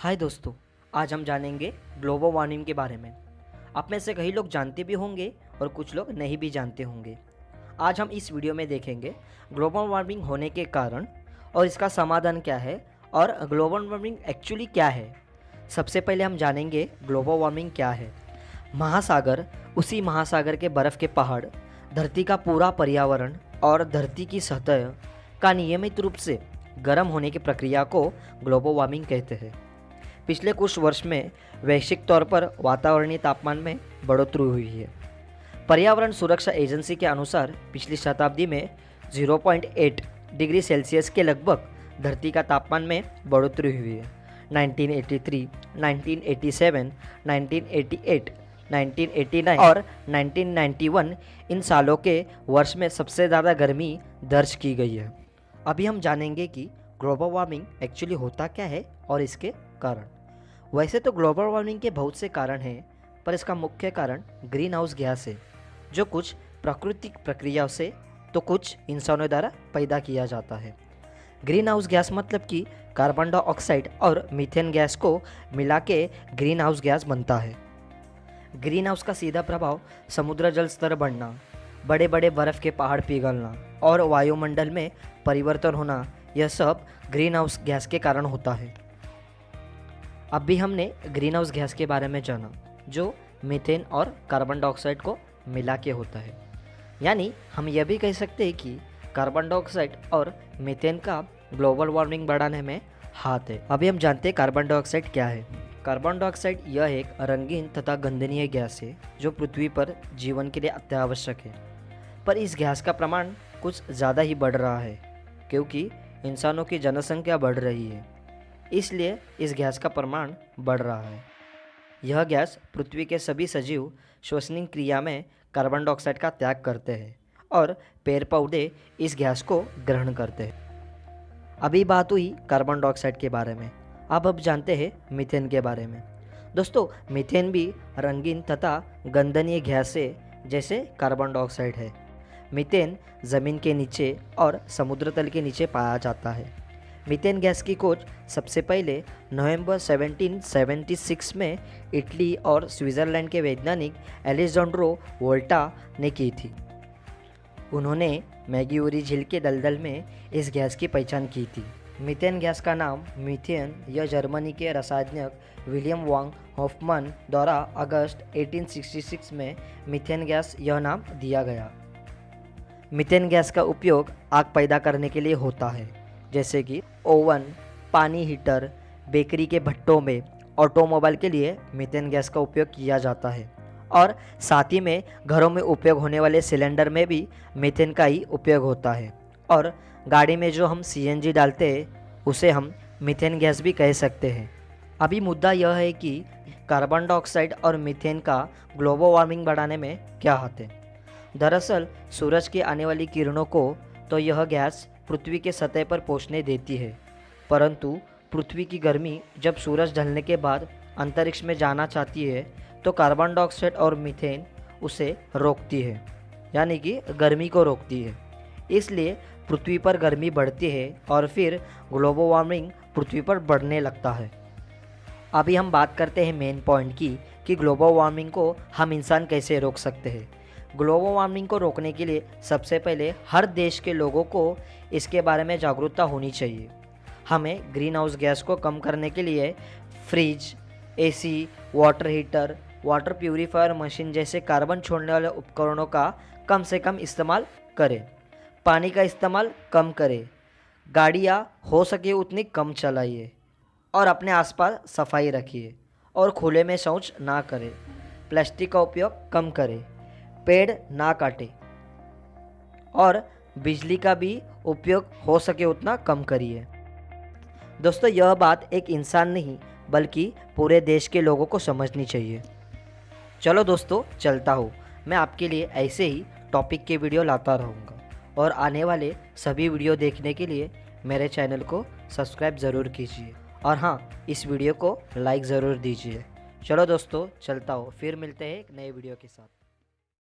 हाय दोस्तों, आज हम जानेंगे ग्लोबल वार्मिंग के बारे में। आप में से कई लोग जानते भी होंगे और कुछ लोग नहीं भी जानते होंगे। आज हम इस वीडियो में देखेंगे ग्लोबल वार्मिंग होने के कारण और इसका समाधान क्या है और ग्लोबल वार्मिंग एक्चुअली क्या है। सबसे पहले हम जानेंगे ग्लोबल वार्मिंग क्या है। महासागर, उसी महासागर के बर्फ़ के पहाड़, धरती का पूरा पर्यावरण और धरती की सतह का नियमित रूप से गर्म होने की प्रक्रिया को ग्लोबल वार्मिंग कहते हैं। पिछले कुछ वर्ष में वैश्विक तौर पर वातावरणीय तापमान में बढ़ोतरी हुई है। पर्यावरण सुरक्षा एजेंसी के अनुसार पिछली शताब्दी में 0.8 डिग्री सेल्सियस के लगभग धरती का तापमान में बढ़ोतरी हुई है। 1983, 1987, 1988, 1989 और 1991 इन सालों के वर्ष में सबसे ज़्यादा गर्मी दर्ज की गई है। अभी हम जानेंगे कि ग्लोबल वार्मिंग एक्चुअली होता क्या है और इसके कारण। वैसे तो ग्लोबल वार्मिंग के बहुत से कारण हैं, पर इसका मुख्य कारण ग्रीन हाउस गैस है, जो कुछ प्राकृतिक प्रक्रियाओं से तो कुछ इंसानों द्वारा पैदा किया जाता है। ग्रीन हाउस गैस मतलब कि कार्बन डाइऑक्साइड और मीथेन गैस को मिला के ग्रीन हाउस गैस बनता है। ग्रीन हाउस का सीधा प्रभाव समुद्र जल स्तर बढ़ना, बड़े बड़े बर्फ़ के पहाड़ पिघलना और वायुमंडल में परिवर्तन होना, यह सब ग्रीन हाउस गैस के कारण होता है। अब भी हमने ग्रीन हाउस गैस के बारे में जाना, जो मीथेन और कार्बन डाइऑक्साइड को मिला के होता है। यानी हम यह भी कह सकते हैं कि कार्बन डाइऑक्साइड और मीथेन का ग्लोबल वार्मिंग बढ़ाने में हाथ है। अभी हम जानते हैं कार्बन डाइऑक्साइड क्या है। कार्बन डाइऑक्साइड यह एक रंगीन तथा गंधनीय गैस है जो पृथ्वी पर जीवन के लिए अत्यावश्यक है। पर इस गैस का प्रमाण कुछ ज़्यादा ही बढ़ रहा है, क्योंकि इंसानों की जनसंख्या बढ़ रही है, इसलिए इस गैस का प्रमाण बढ़ रहा है। यह गैस पृथ्वी के सभी सजीव श्वसनिक क्रिया में कार्बन डाइऑक्साइड का त्याग करते हैं और पेड़ पौधे इस गैस को ग्रहण करते हैं। अभी बात हुई कार्बन डाइऑक्साइड के बारे में, अब जानते हैं मीथेन के बारे में। दोस्तों, मीथेन भी रंगीन तथा गंधनीय गैस है, जैसे कार्बन डाइऑक्साइड है। मीथेन ज़मीन के नीचे और समुद्र तल के नीचे पाया जाता है। मीथेन गैस की खोज सबसे पहले नवंबर 1776 में इटली और स्विट्ज़रलैंड के वैज्ञानिक एलेजांड्रो वोल्टा ने की थी। उन्होंने मैग्यूरी झील के दलदल में इस गैस की पहचान की थी। मीथेन गैस का नाम मीथेन यह जर्मनी के रसायनज्ञ विलियम वांग हॉफमैन द्वारा अगस्त 1866 में मीथेन गैस यह नाम दिया गया। मीथेन गैस का उपयोग आग पैदा करने के लिए होता है, जैसे कि ओवन, पानी हीटर, बेकरी के भट्टों में, ऑटोमोबाइल के लिए मीथेन गैस का उपयोग किया जाता है और साथ ही में घरों में उपयोग होने वाले सिलेंडर में भी मीथेन का ही उपयोग होता है। और गाड़ी में जो हम सीएनजी डालते हैं उसे हम मीथेन गैस भी कह सकते हैं। अभी मुद्दा यह है कि कार्बन डाइऑक्साइड और मीथेन का ग्लोबल वार्मिंग बढ़ाने में क्या हाथ है। दरअसल सूरज की आने वाली किरणों को तो यह गैस पृथ्वी के सतह पर पहुंचने देती है, परंतु पृथ्वी की गर्मी जब सूरज ढलने के बाद अंतरिक्ष में जाना चाहती है तो कार्बन डाइऑक्साइड और मीथेन उसे रोकती है, यानी कि गर्मी को रोकती है। इसलिए पृथ्वी पर गर्मी बढ़ती है और फिर ग्लोबल वार्मिंग पृथ्वी पर बढ़ने लगता है। अभी हम बात करते हैं मेन पॉइंट की कि ग्लोबल वार्मिंग को हम इंसान कैसे रोक सकते हैं। ग्लोबल वार्मिंग को रोकने के लिए सबसे पहले हर देश के लोगों को इसके बारे में जागरूकता होनी चाहिए। हमें ग्रीन हाउस गैस को कम करने के लिए fridge, AC, water heater, water purifier machine जैसे कार्बन छोड़ने वाले उपकरणों का कम से कम इस्तेमाल करें। पानी का इस्तेमाल कम करें। गाड़ियाँ हो सके उतनी कम चलाइए और अपने आसपास सफाई रखिए और खुले में शौच ना करें। प्लास्टिक का उपयोग कम करें। पेड़ ना काटें और बिजली का भी उपयोग हो सके उतना कम करिए। दोस्तों, यह बात एक इंसान नहीं बल्कि पूरे देश के लोगों को समझनी चाहिए। चलो दोस्तों, चलता हूँ। मैं आपके लिए ऐसे ही टॉपिक के वीडियो लाता रहूँगा और आने वाले सभी वीडियो देखने के लिए मेरे चैनल को सब्सक्राइब ज़रूर कीजिए और हाँ, इस वीडियो को लाइक ज़रूर दीजिए। चलो दोस्तों, चलता हूँ। फिर मिलते हैं एक नए वीडियो के साथ।